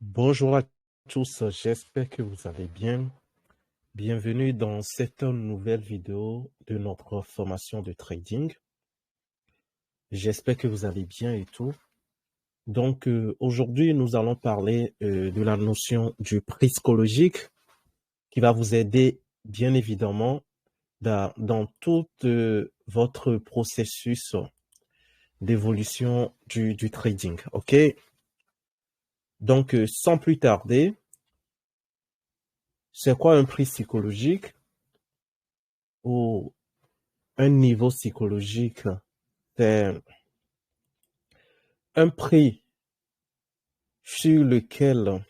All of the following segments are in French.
Bonjour à tous, j'espère que vous allez bien. Bienvenue dans cette nouvelle vidéo de notre formation de trading. J'espère que vous allez bien et tout. Donc aujourd'hui, nous allons parler de la notion du prix psychologique qui va vous aider bien évidemment dans tout votre processus d'évolution du trading. OK? Donc sans plus tarder, c'est quoi un prix psychologique ou un niveau psychologique? C'est un prix sur lequel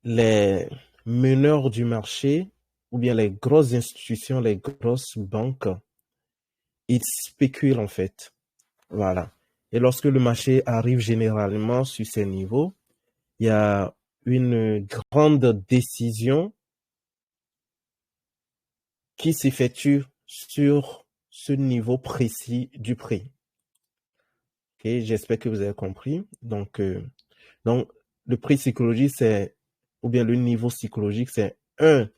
les meneurs du marché ou bien les grosses institutions, les grosses banques, ils spéculent en fait. Voilà. Et lorsque le marché arrive généralement sur ces niveaux, il y a une grande décision qui s'effectue sur ce niveau précis du prix. Okay? J'espère que vous avez compris. Donc, le prix psychologique, ou bien le niveau psychologique, c'est un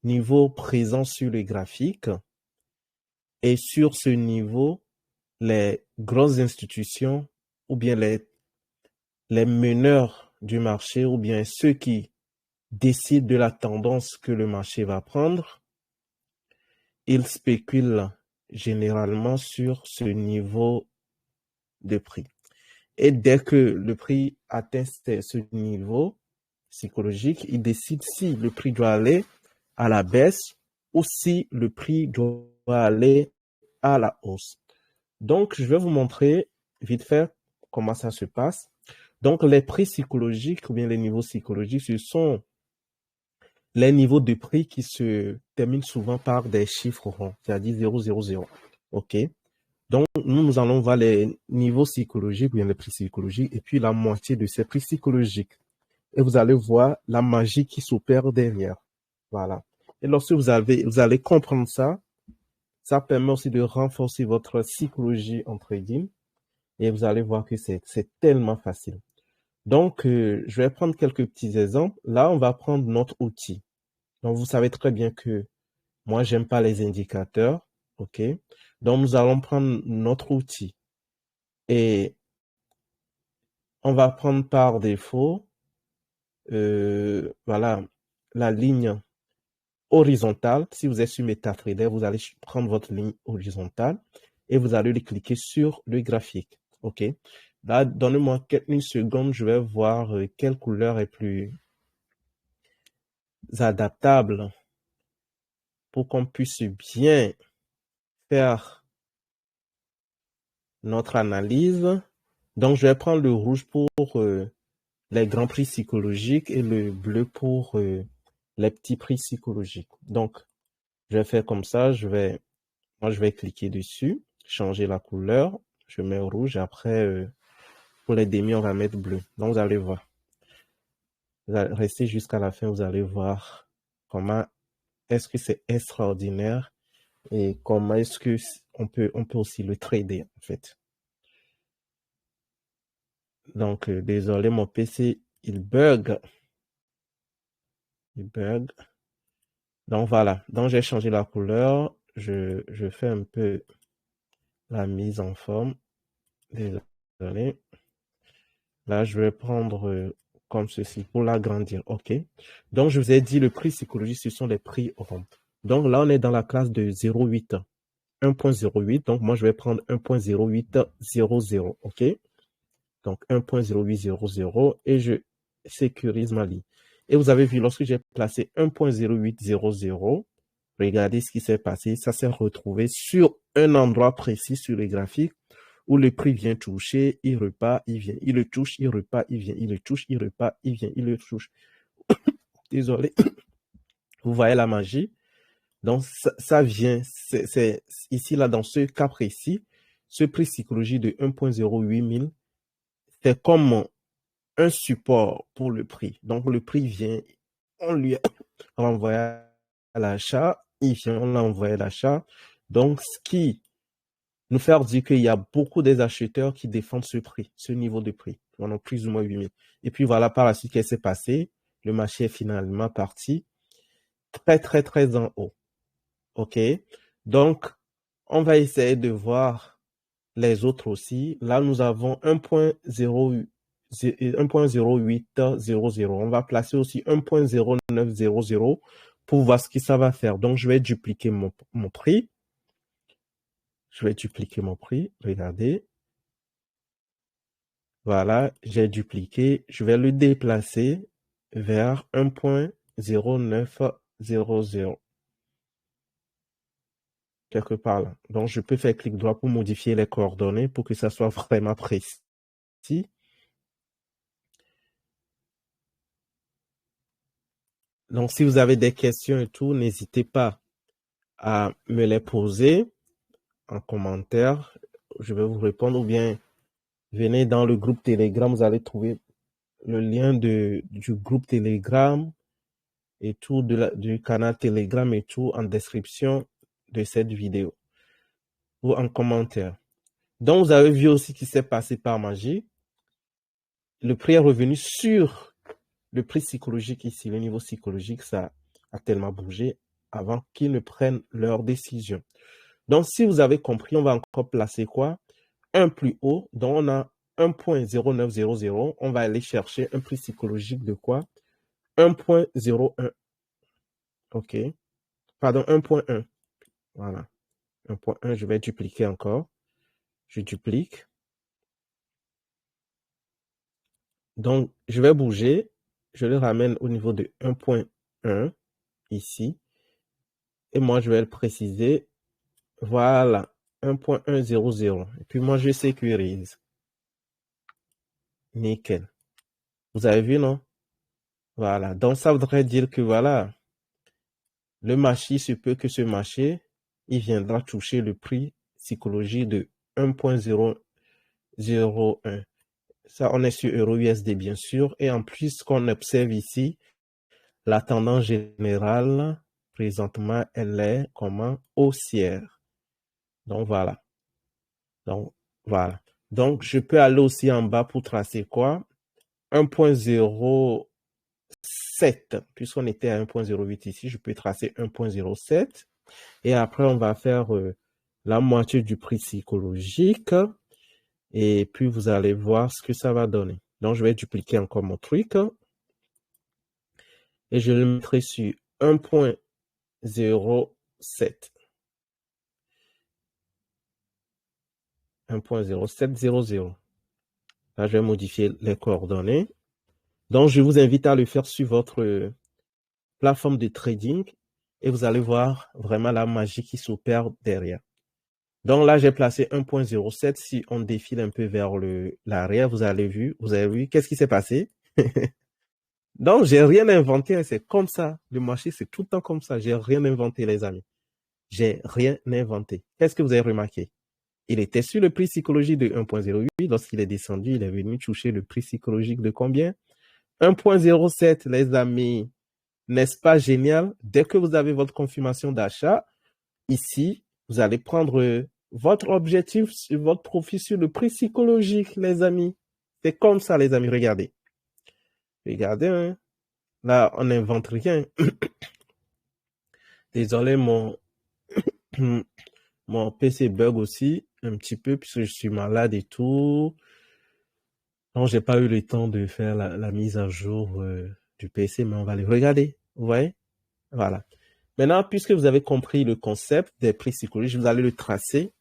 niveau présent sur le graphique. Et sur ce niveau, les grosses institutions, ou bien les meneurs du marché, ou bien ceux qui décident de la tendance que le marché va prendre, ils spéculent généralement sur ce niveau de prix. Et dès que le prix atteint ce niveau psychologique, il décide si le prix doit aller à la baisse ou si le prix doit aller à la hausse. Donc, je vais vous montrer vite fait comment ça se passe. Donc, les prix psychologiques ou bien les niveaux psychologiques, ce sont les niveaux de prix qui se terminent souvent par des chiffres ronds, c'est-à-dire 000. OK? Donc, nous allons voir les niveaux psychologiques ou bien les prix psychologiques et puis la moitié de ces prix psychologiques. Et vous allez voir la magie qui s'opère derrière. Voilà. Et lorsque vous allez comprendre ça, ça permet aussi de renforcer votre psychologie en trading et vous allez voir que c'est tellement facile. Donc, je vais prendre quelques petits exemples. Là, on va prendre notre outil. Donc, vous savez très bien que moi, j'aime pas les indicateurs. OK? Donc, nous allons prendre notre outil et on va prendre par défaut, voilà, la ligne horizontale. Si vous êtes sur MetaTrader, vous allez prendre votre ligne horizontale et vous allez cliquer sur le graphique. OK? Là, donnez-moi quelques secondes, je vais voir quelle couleur est plus adaptable pour qu'on puisse bien faire notre analyse. Donc, je vais prendre le rouge pour les grands prix psychologiques et le bleu pour les petits prix psychologiques. Donc, je vais faire comme ça. Moi, je vais cliquer dessus, changer la couleur. Je mets rouge. Après, pour les demi, on va mettre bleu. Donc, vous allez voir. Vous allez rester jusqu'à la fin. Vous allez voir comment est-ce que c'est extraordinaire et comment est-ce que on peut aussi le trader, en fait. Donc, désolé, mon PC, il bug. Il bug. Donc, voilà. Donc, j'ai changé la couleur. Je fais un peu la mise en forme. Désolé. Là, je vais prendre comme ceci pour l'agrandir. OK. Donc, je vous ai dit, le prix psychologique, ce sont les prix ronds. Donc, là, on est dans la classe de 0,8. 1.08. Donc, moi, je vais prendre 1.0800. OK. Donc, 1.0800 et je sécurise ma ligne. Et vous avez vu, lorsque j'ai placé 1.0800, regardez ce qui s'est passé. Ça s'est retrouvé sur un endroit précis sur le graphique où le prix vient toucher, il repart, il vient, il le touche, il repart, il vient, il le touche, il repart, il vient, il le touche. Désolé. Vous voyez la magie? Donc, ça vient, c'est ici, là, dans ce cas précis, ce prix psychologique de 1.08 000, c'est comme un support pour le prix. Donc, le prix vient, on lui renvoie à l'achat, il vient, on l'envoie à l'achat. Donc, ce qui nous faire dire qu'il y a beaucoup des acheteurs qui défendent ce prix, ce niveau de prix, pendant plus ou moins 8 000. Et puis voilà, par la suite, qu'est-ce qui s'est passé? Le marché est finalement parti très, très, très en haut. OK? Donc, on va essayer de voir les autres aussi. Là, nous avons 1.0800. On va placer aussi 1.0900 pour voir ce que ça va faire. Donc, je vais dupliquer mon prix. Je vais dupliquer mon prix. Regardez. Voilà, j'ai dupliqué. Je vais le déplacer vers 1.0900. Quelque part là. Donc, je peux faire clic droit pour modifier les coordonnées pour que ça soit vraiment précis. Donc, si vous avez des questions et tout, n'hésitez pas à me les poser en commentaire. Je vais vous répondre ou bien venez dans le groupe Telegram. Vous allez trouver le lien du groupe Telegram et tout, du canal Telegram et tout en description de cette vidéo ou en commentaire. Donc, vous avez vu aussi ce qui s'est passé par magie. Le prix est revenu sur le prix psychologique ici. Le niveau psychologique, ça a tellement bougé avant qu'ils ne prennent leur décision. Donc, si vous avez compris, on va encore placer quoi? Un plus haut. Donc, on a 1.0900. On va aller chercher un prix psychologique de quoi? 1.01. OK. Pardon, 1.1. Voilà. 1.1, je vais dupliquer encore. Je duplique. Donc, je vais bouger. Je le ramène au niveau de 1.1 ici. Et moi, je vais le préciser. Voilà. 1.100. Et puis, moi, je sécurise. Nickel. Vous avez vu, non? Voilà. Donc, ça voudrait dire que, voilà, le marché, se peut que ce marché, il viendra toucher le prix psychologique de 1.001. Ça, on est sur EURUSD, bien sûr. Et en plus, ce qu'on observe ici, la tendance générale, présentement, elle est comment? Haussière. Donc, voilà. Donc, voilà. Donc, je peux aller aussi en bas pour tracer quoi? 1.07. Puisqu'on était à 1.08 ici, je peux tracer 1.07. Et après, on va faire la moitié du prix psychologique. Et puis, vous allez voir ce que ça va donner. Donc, je vais dupliquer encore mon truc. Et je le mettrai sur 1.07. 1.0700. Là, je vais modifier les coordonnées. Donc, je vous invite à le faire sur votre plateforme de trading et vous allez voir vraiment la magie qui s'opère derrière. Donc là, j'ai placé 1.07. Si on défile un peu vers l'arrière, vous avez vu, qu'est-ce qui s'est passé? Donc, j'ai rien inventé, c'est comme ça. Le marché, c'est tout le temps comme ça. J'ai rien inventé, les amis. J'ai rien inventé. Qu'est-ce que vous avez remarqué? Il était sur le prix psychologique de 1.08. Lorsqu'il est descendu, il est venu toucher le prix psychologique de combien? 1.07, les amis. N'est-ce pas génial? Dès que vous avez votre confirmation d'achat, ici, vous allez prendre votre objectif sur votre profit sur le prix psychologique, les amis. C'est comme ça, les amis. Regardez. Regardez, hein. Là, on n'invente rien. Désolé, mon PC bug aussi un petit peu puisque je suis malade et tout. Non, j'ai pas eu le temps de faire la mise à jour du PC, mais on va les regarder. Vous voyez? Voilà. Maintenant, puisque vous avez compris le concept des prix psychologiques, vous allez le tracer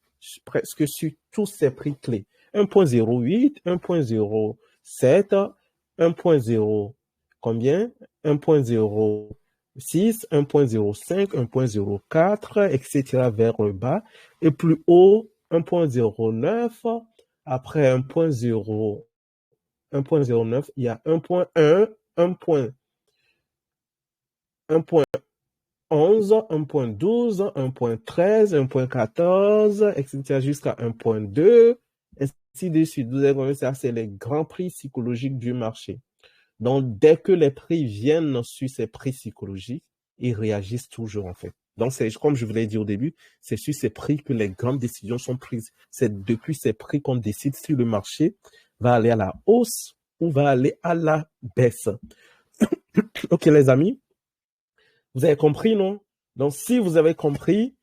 presque sur tous ces prix clés. 1.08, 1.07, 1.0, combien? 1.06, 1.05, 1.04, etc. vers le bas. Et plus haut, 1.09. Après 1.0, 1.09, il y a 1.1, 1.11, 1.12, 1.13, 1.14, etc. jusqu'à 1.2, ainsi de suite. Vous avez compris, ça, c'est les grands prix psychologiques du marché. Donc, dès que les prix viennent sur ces prix psychologiques, ils réagissent toujours, en fait. Donc, c'est comme je vous l'ai dit au début, c'est sur ces prix que les grandes décisions sont prises. C'est depuis ces prix qu'on décide si le marché va aller à la hausse ou va aller à la baisse. Ok, les amis, vous avez compris, non? Donc, si vous avez compris,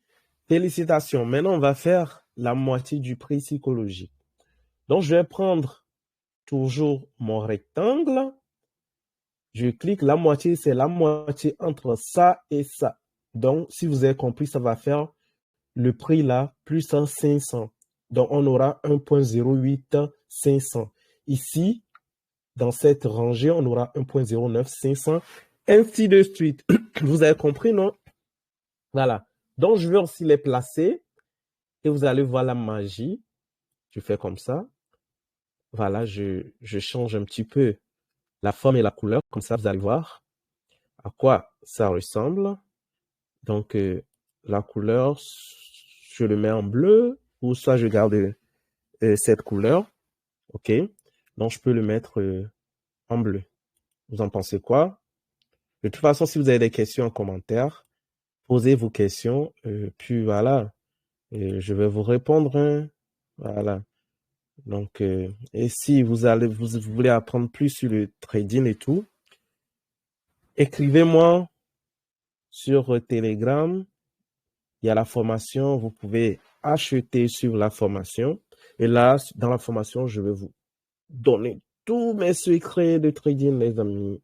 félicitations. Maintenant, on va faire la moitié du prix psychologique. Donc, je vais prendre toujours mon rectangle. Je clique, la moitié, c'est la moitié entre ça et ça. Donc, si vous avez compris, ça va faire le prix là, plus 500. Donc, on aura 1.08500. Ici, dans cette rangée, on aura 1.09500, ainsi de suite. Vous avez compris, non? Voilà. Donc, je vais aussi les placer et vous allez voir la magie. Je fais comme ça. Voilà, je change un petit peu la forme et la couleur. Comme ça, vous allez voir à quoi ça ressemble. Donc, la couleur, je le mets en bleu ou soit je garde cette couleur. OK? Donc, je peux le mettre en bleu. Vous en pensez quoi? De toute façon, si vous avez des questions en commentaire, posez vos questions. Puis voilà, je vais vous répondre. Hein. Voilà. Donc, et si vous voulez apprendre plus sur le trading et tout, écrivez-moi sur Telegram. Il y a la formation. Vous pouvez acheter sur la formation. Et là, dans la formation, je vais vous donner tous mes secrets de trading, les amis.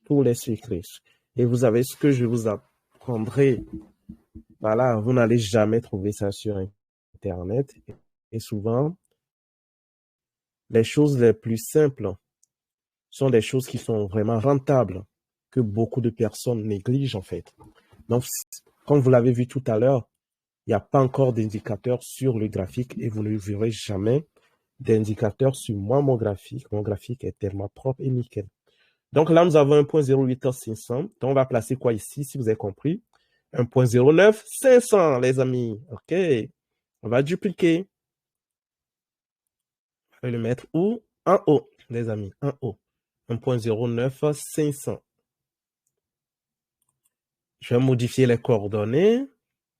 Tous les secrets. Et vous avez ce que je vous apprendrai. Voilà, vous n'allez jamais trouver ça sur Internet. Et souvent, les choses les plus simples sont des choses qui sont vraiment rentables, que beaucoup de personnes négligent en fait. Donc, comme vous l'avez vu tout à l'heure, il n'y a pas encore d'indicateur sur le graphique et vous ne verrez jamais d'indicateur sur mon graphique. Mon graphique est tellement propre et nickel. Donc là, nous avons 1.08500. Donc, on va placer quoi ici, si vous avez compris? 1.09500, les amis. OK. On va dupliquer. On va le mettre où? En haut, les amis. En haut. 1.09500. Je vais modifier les coordonnées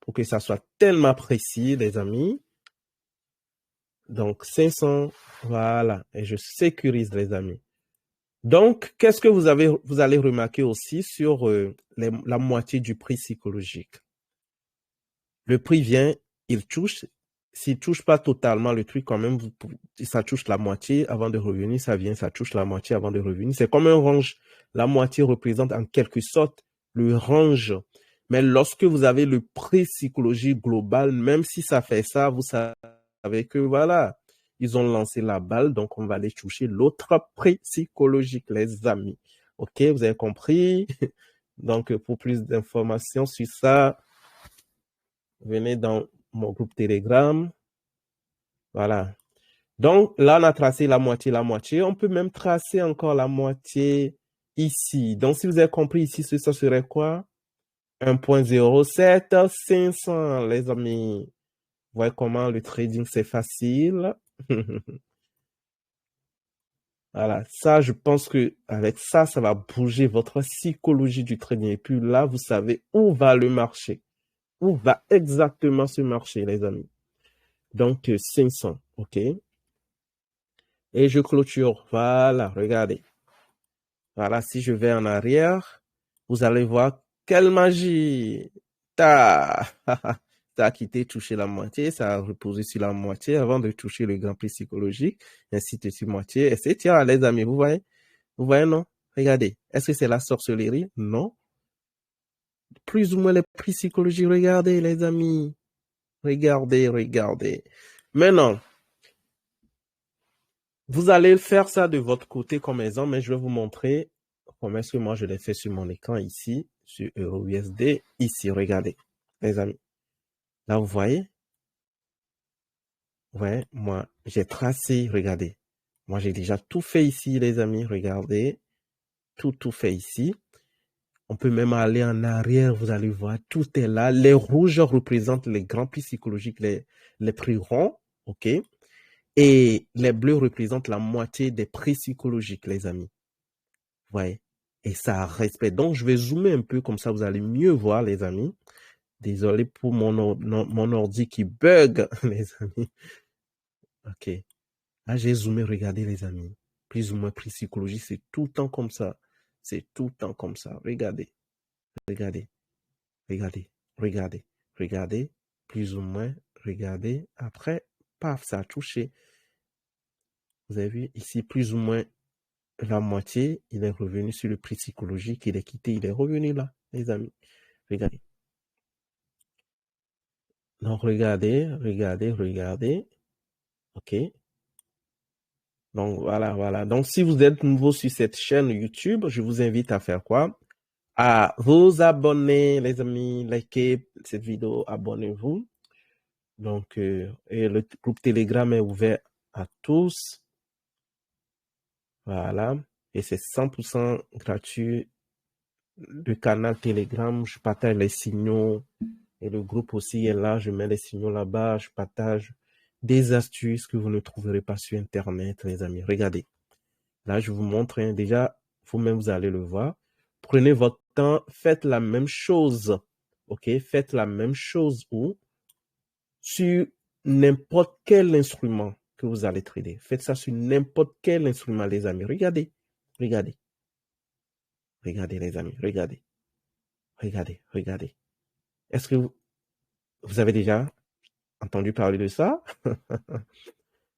pour que ça soit tellement précis, les amis. Donc, 500. Voilà. Et je sécurise, les amis. Donc, qu'est-ce que vous allez remarquer aussi sur la moitié du prix psychologique? Le prix vient, il touche. S'il ne touche pas totalement le truc, quand même, ça touche la moitié avant de revenir. Ça vient, ça touche la moitié avant de revenir. C'est comme un range. La moitié représente en quelque sorte le range. Mais lorsque vous avez le prix psychologique global, même si ça fait ça, vous savez que voilà, ils ont lancé la balle, donc on va aller toucher l'autre prix psychologique, les amis. OK, vous avez compris? Donc, pour plus d'informations sur ça, venez dans mon groupe Telegram. Voilà. Donc, là, on a tracé la moitié, la moitié. On peut même tracer encore la moitié ici. Donc, si vous avez compris ici, ça serait quoi? 1.07500, les amis. Vous voyez comment le trading, c'est facile. Voilà. Ça, je pense que avec ça, ça va bouger votre psychologie du trading. Et puis là, vous savez où va le marché. Où va exactement ce marché, les amis. Donc, 500, OK. Et je clôture. Voilà, regardez. Voilà, si je vais en arrière, vous allez voir quelle magie. Ça a quitté, touché la moitié, ça a reposé sur la moitié avant de toucher le grand prix psychologique, ainsi de suite moitié, etc. Les amis, vous voyez? Vous voyez, non? Regardez. Est-ce que c'est la sorcellerie? Non. Plus ou moins les prix psychologiques. Regardez, les amis. Regardez, regardez. Maintenant, vous allez faire ça de votre côté comme exemple, mais je vais vous montrer comment est-ce que moi je l'ai fait sur mon écran ici, sur EURUSD. Ici, regardez, les amis. Là, vous voyez? Ouais, moi, j'ai tracé, regardez. Moi, j'ai déjà tout fait ici, les amis. Regardez. Tout fait ici. On peut même aller en arrière, vous allez voir, tout est là. Les rouges représentent les grands prix psychologiques, les prix ronds, OK? Et les bleus représentent la moitié des prix psychologiques, les amis. Vous voyez? Et ça respecte. Donc, je vais zoomer un peu, comme ça, vous allez mieux voir, les amis. Désolé pour mon ordi qui bug, les amis. OK. Là, j'ai zoomé, regardez, les amis. Plus ou moins, prix psychologie, c'est tout le temps comme ça. C'est tout le temps comme ça. Regardez, regardez, regardez, regardez, regardez. Plus ou moins, regardez. Après, paf, ça a touché. Vous avez vu, ici, plus ou moins la moitié, il est revenu sur le prix psychologique. Il est quitté, il est revenu là, les amis. Regardez. Donc, regardez, regardez, regardez. OK. Donc, voilà, voilà. Donc, si vous êtes nouveau sur cette chaîne YouTube, je vous invite à faire quoi? À vous abonner, les amis, likez cette vidéo, abonnez-vous. Donc, et le groupe Telegram est ouvert à tous. Voilà. Et c'est 100% gratuit. Le canal Telegram, je partage les signaux. Et le groupe aussi est là. Je mets les signaux là-bas. Je partage des astuces que vous ne trouverez pas sur Internet, les amis. Regardez. Là, je vous montre. Hein, déjà, vous-même, vous allez le voir. Prenez votre temps. Faites la même chose. OK? Faites la même chose ou sur n'importe quel instrument que vous allez trader. Faites ça sur n'importe quel instrument, les amis. Regardez. Regardez. Regardez, les amis. Regardez. Regardez. Regardez. Est-ce que vous avez déjà entendu parler de ça?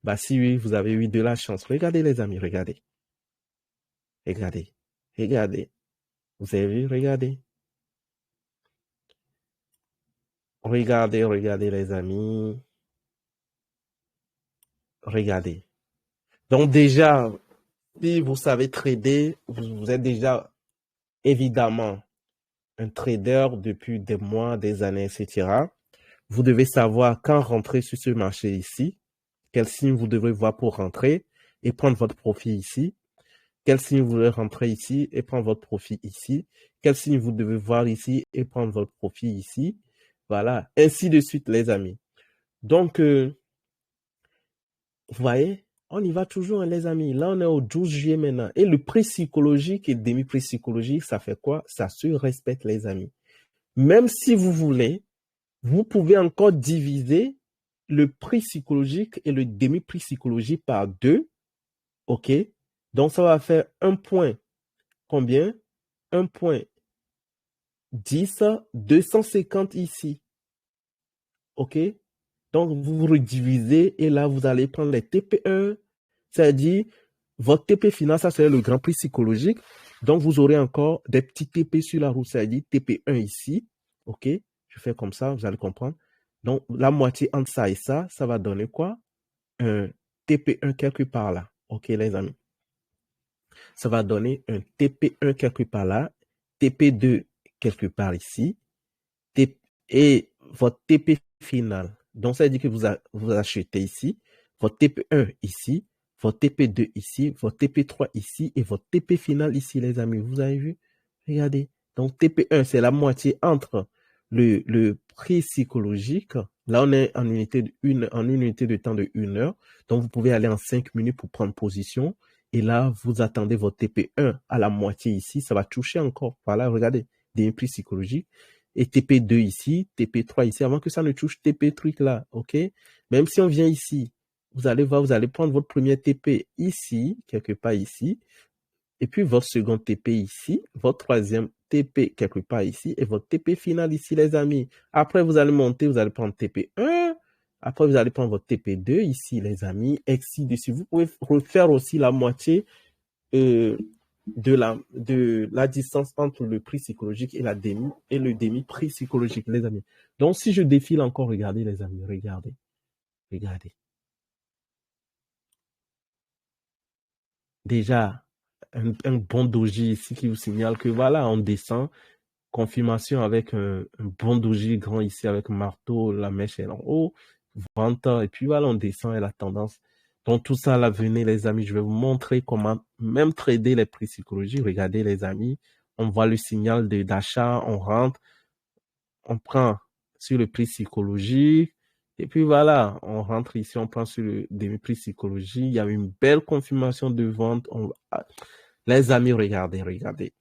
Bah, si oui, vous avez eu de la chance. Regardez, les amis. Regardez. Regardez. Regardez. Vous avez vu? Regardez. Regardez, regardez, les amis. Regardez. Donc, déjà, si vous savez trader, vous êtes déjà évidemment un trader depuis des mois, des années, etc. Vous devez savoir quand rentrer sur ce marché ici, quel signe vous devez voir pour rentrer et prendre votre profit ici, quel signe vous devez rentrer ici et prendre votre profit ici, quel signe vous devez voir ici et prendre votre profit ici. Voilà, ainsi de suite, les amis. Donc, vous voyez, on y va toujours, hein, les amis. Là, on est au 12 juillet maintenant. Et le prix psychologique et demi-prix psychologique, ça fait quoi? Ça se respecte, les amis. Même si vous voulez, vous pouvez encore diviser le prix psychologique et le demi-prix psychologique par 2. OK? Donc, ça va faire 1 point. Combien? 1 point 10, 250 ici. OK? Donc, vous redivisez et là, vous allez prendre les TP1, c'est-à-dire votre TP final, ça c'est le grand prix psychologique. Donc, vous aurez encore des petits TP sur la roue, c'est-à-dire TP1 ici. OK? Je fais comme ça, vous allez comprendre. Donc, la moitié entre ça et ça, ça va donner quoi? Un TP1 quelque part là. OK, les amis? Ça va donner un TP1 quelque part là, TP2 quelque part ici, et votre TP final. Donc, ça veut dire que vous achetez ici, votre TP1 ici, votre TP2 ici, votre TP3 ici et votre TP final ici, les amis. Vous avez vu? Regardez. Donc, TP1, c'est la moitié entre le prix psychologique. Là, on est en unité de temps de 1 heure. Donc, vous pouvez aller en 5 minutes pour prendre position. Et là, vous attendez votre TP1 à la moitié ici. Ça va toucher encore. Voilà, regardez. Des prix psychologiques. Et TP2 ici, TP3 ici, avant que ça ne touche TP truc là, ok? Même si on vient ici, vous allez voir, vous allez prendre votre premier TP ici, quelque part ici, et puis votre second TP ici, votre troisième TP quelque part ici, et votre TP final ici, les amis. Après, vous allez monter, vous allez prendre TP1, après, vous allez prendre votre TP2 ici, les amis, ainsi de suite. Vous pouvez refaire aussi la moitié de la distance entre le prix psychologique et le demi-prix psychologique, les amis. Donc, si je défile encore, regardez, les amis, regardez. Regardez. Déjà, un bon doji ici qui vous signale que voilà, on descend. Confirmation avec un bon doji grand ici avec marteau, la mèche est en haut, vente, et puis voilà, on descend et la tendance. Donc tout ça, là, venez les amis, je vais vous montrer comment même trader les prix psychologiques. Regardez les amis, on voit le signal d'achat, on rentre, on prend sur le prix psychologique, et puis voilà, on rentre ici, on prend sur le demi-prix psychologique, il y a une belle confirmation de vente. Les amis, regardez, regardez.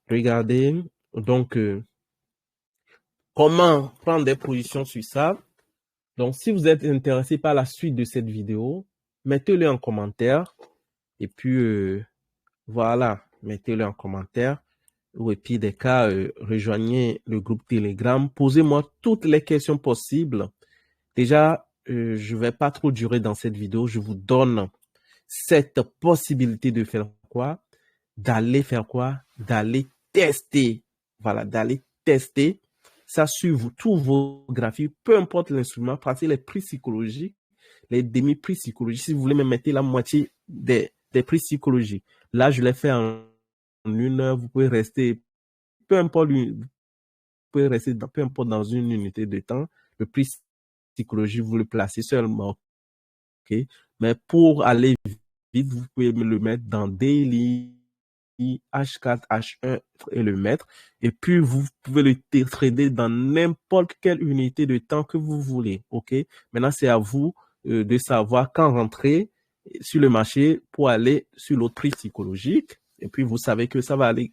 Regardez, donc comment prendre des positions sur ça. Donc, si vous êtes intéressé par la suite de cette vidéo, mettez-le en commentaire. Et puis, voilà, mettez-le en commentaire. Ou et puis, des cas, rejoignez le groupe Telegram. Posez-moi toutes les questions possibles. Déjà, je ne vais pas trop durer dans cette vidéo. Je vous donne cette possibilité de faire quoi? D'aller faire quoi? D'aller tester. Voilà, d'aller tester ça sur tous vos graphiques, peu importe l'instrument, pratiquez les prix psychologiques, les demi-prix psychologiques. Si vous voulez me mettre la moitié des prix psychologiques. Là, je l'ai fait en 1 heure. Vous pouvez rester, peu importe, peu importe dans une unité de temps. Le prix psychologique, vous le placez seulement. Okay? Mais pour aller vite, vous pouvez me le mettre dans Daily, H4, H1 et le mettre. Et puis, vous pouvez le trader dans n'importe quelle unité de temps que vous voulez. OK? Maintenant, c'est à vous de savoir quand rentrer sur le marché pour aller sur l'autre prix psychologique. Et puis, vous savez que ça va aller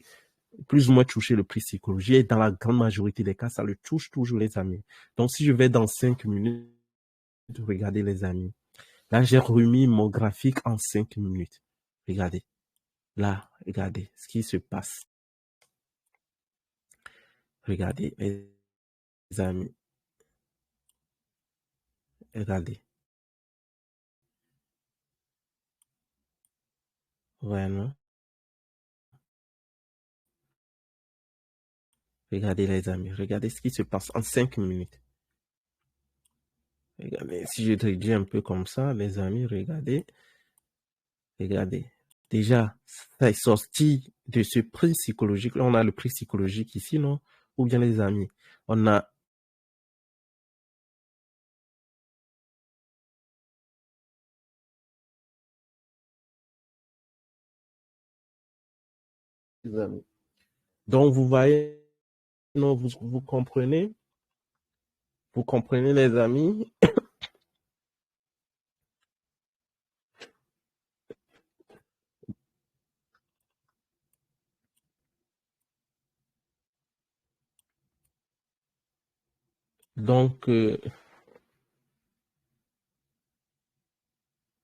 plus ou moins toucher le prix psychologique. Et dans la grande majorité des cas, ça le touche toujours, les amis. Donc, si je vais dans 5 minutes, regardez, les amis. Là, j'ai remis mon graphique en 5 minutes. Regardez. Là, regardez ce qui se passe. Regardez, les amis. Regardez. Vraiment. Regardez, les amis. Regardez ce qui se passe en 5 minutes. Regardez. Si je réduis un peu comme ça, les amis, regardez. Regardez. Déjà, ça est sorti de ce prix psychologique. Là, on a le prix psychologique ici, non? Ou bien, les amis, on a les amis. Donc, vous voyez, non, vous comprenez? Vous comprenez, les amis? Donc,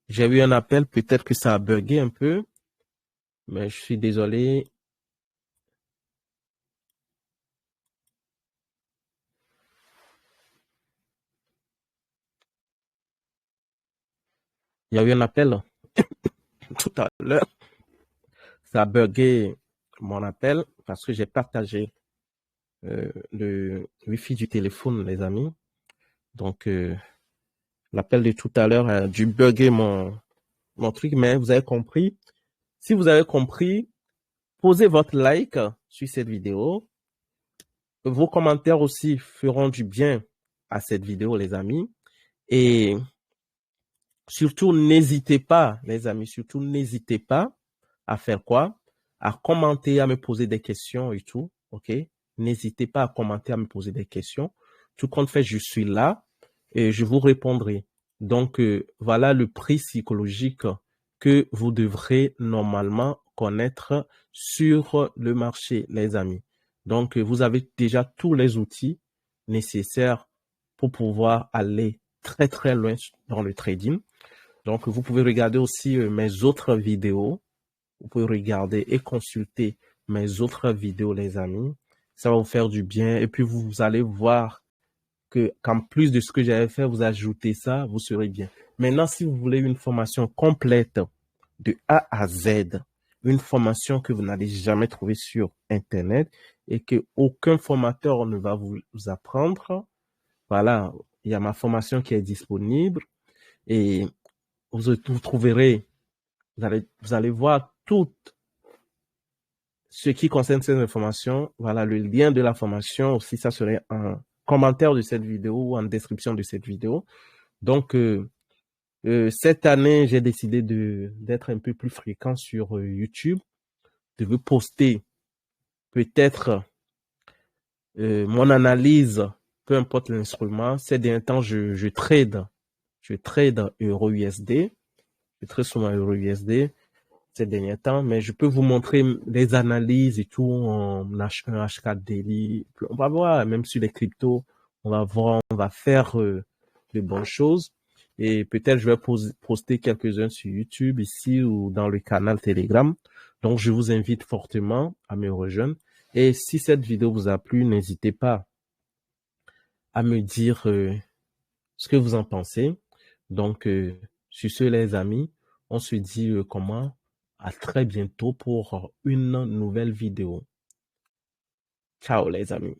j'ai eu un appel, peut-être que ça a bugué un peu, mais je suis désolé. Il y a eu un appel tout à l'heure. Ça a bugué mon appel parce que j'ai partagé le Wi-Fi du téléphone, les amis. Donc, l'appel de tout à l'heure a dû bugger mon truc, mais vous avez compris. Si vous avez compris, posez votre like sur cette vidéo. Vos commentaires aussi feront du bien à cette vidéo, les amis. Et surtout, n'hésitez pas, les amis, surtout, n'hésitez pas à faire quoi? À commenter, à me poser des questions et tout, ok? N'hésitez pas à commenter, à me poser des questions. Tout compte fait, je suis là et je vous répondrai. Donc, voilà le prix psychologique que vous devrez normalement connaître sur le marché, les amis. Donc, vous avez déjà tous les outils nécessaires pour pouvoir aller très, très loin dans le trading. Donc, vous pouvez regarder aussi mes autres vidéos. Vous pouvez regarder et consulter mes autres vidéos, les amis. Ça va vous faire du bien. Et puis, vous allez voir qu'en plus de ce que j'avais fait, vous ajoutez ça, vous serez bien. Maintenant, si vous voulez une formation complète de A à Z, une formation que vous n'allez jamais trouver sur Internet et que aucun formateur ne va vous apprendre, voilà, il y a ma formation qui est disponible et vous trouverez, vous allez voir tout ce qui concerne ces informations. Voilà, le lien de la formation aussi, ça serait en commentaire de cette vidéo ou en description de cette vidéo. Donc, cette année, j'ai décidé d'être un peu plus fréquent sur YouTube, de vous poster peut-être mon analyse, peu importe l'instrument. Ces derniers temps, je trade euro USD. Je trade souvent euro USD. ces derniers temps, mais je peux vous montrer les analyses et tout en H1, H4 daily. On va voir, même sur les cryptos, on va voir, on va faire de bonnes choses. Et peut-être je vais poster quelques-uns sur YouTube ici ou dans le canal Telegram. Donc, je vous invite fortement à me rejoindre. Et si cette vidéo vous a plu, n'hésitez pas à me dire ce que vous en pensez. Donc, sur ce, les amis, on se dit comment? À très bientôt pour une nouvelle vidéo. Ciao, les amis.